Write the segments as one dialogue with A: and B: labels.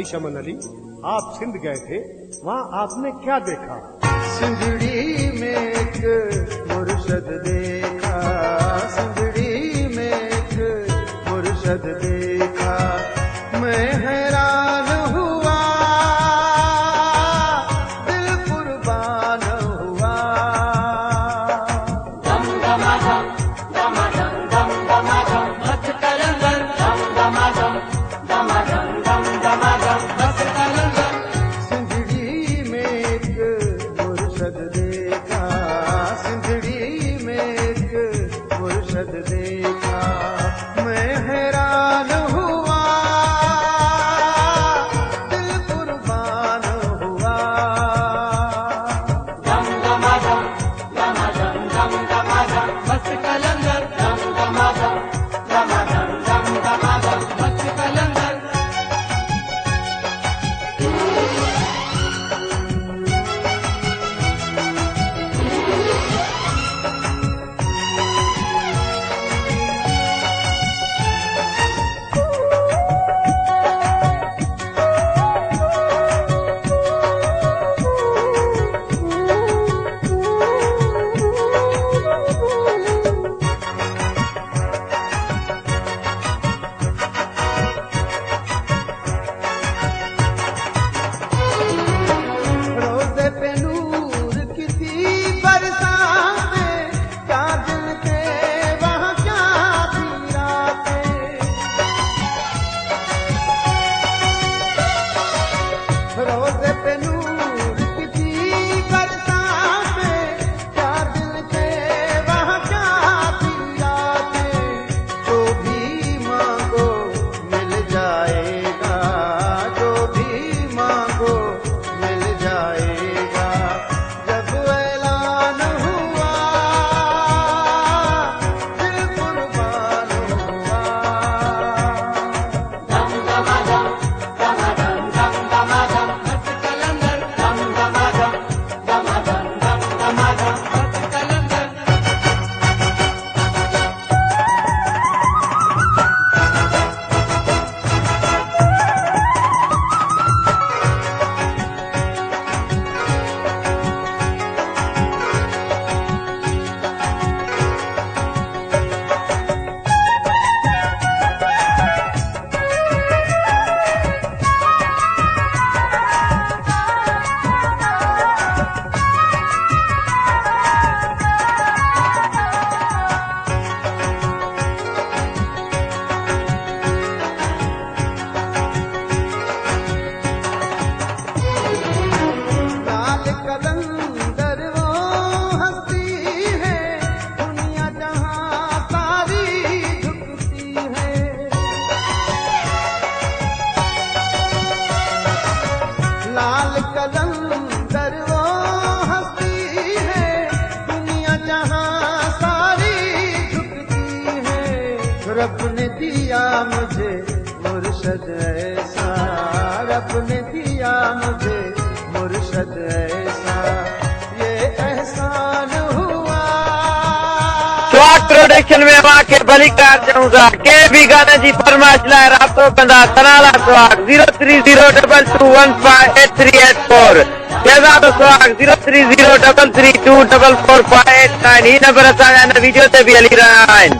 A: भाई शमन अली, आप सिंध गए थे, वहाँ आपने क्या देखा?
B: सिंधड़ी में एक मुर्शद देखा, सिंधड़ी में एक मुर्शद देखा, मैं हैरान हुआ, दिल कुर्बान हुआ। दम दमादम दमादम दम दमादम मत कलंदर, दम दमादम दमादम दम दमादम मत कलंदर। सिंधड़ी में एक मुर्शद देखा, सिंधड़ी में एक मुर्शद देखा, मैं हैरान हुआ, दिल कुर्बान हुआ। दम दमादम दमादम दम दमादम मत कलंदर, दम दमादम दमादम दम दमादम मत कलंदर। रोज़े पे नूर की थी बरसातें, क्या दिन थे वहाँ क्या थी रातें। रोज़े पे नूर की थी बरसातें, क्या दिन थे वहाँ क्या थी रातें। जो भी मांगो मिल जाएगा, जो भी मांगो मिल जाएगा। जब ऐलान हुआ, दिल कुर्बान हुआ। दम दमादम दमादम दम दमादम मत कलंदर, दम दमादम दमादम दम दमादम मत कलंदर। लाल कलंदर वो हस्ती है, दुनिया जहां सारी झुकती है। लाल कलंदर वो हस्ती है, दुनिया जहां सारी झुकती है। रब ने दिया मुझे मुर्शद ऐसा, रब ने दिया मुझे मुर्शद ऐसा, ये एहसान हुआ।
C: स्वाग प्रोडक्शन में मां के बलिकार जाऊंगा के भी गाने जी फरमाइश लाए रातो कंदा सनाला स्वाग 0302158384 शेहजाद स्वाग 030332444589 ही नंबर असांजा हिन वीडियो ते बि हली रहिया आहिनि।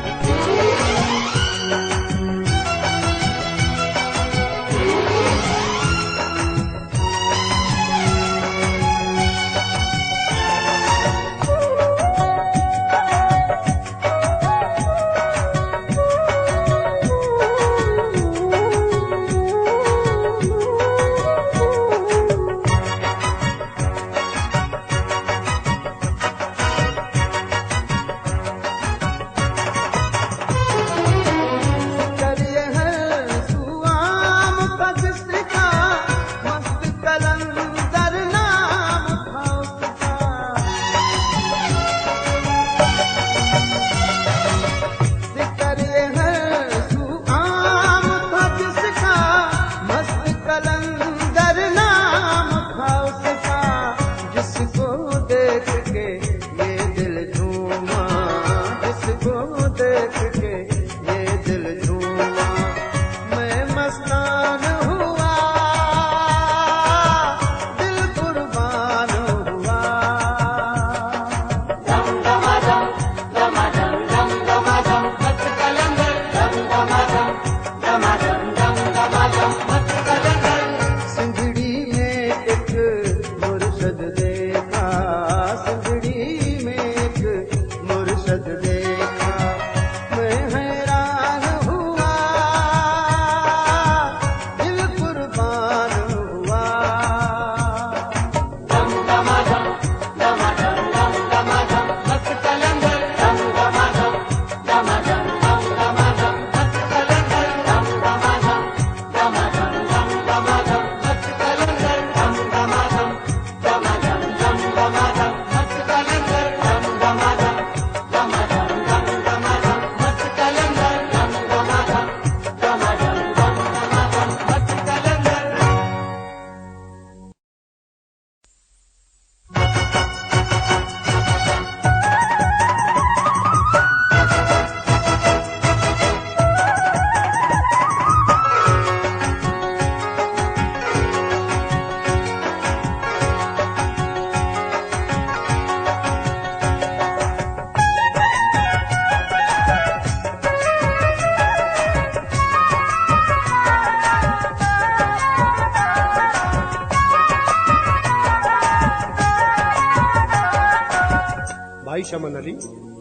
A: भाई शमन अली,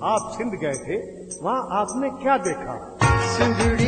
A: आप सिंध गए थे, वहाँ आपने क्या देखा?
B: सिंधड़ी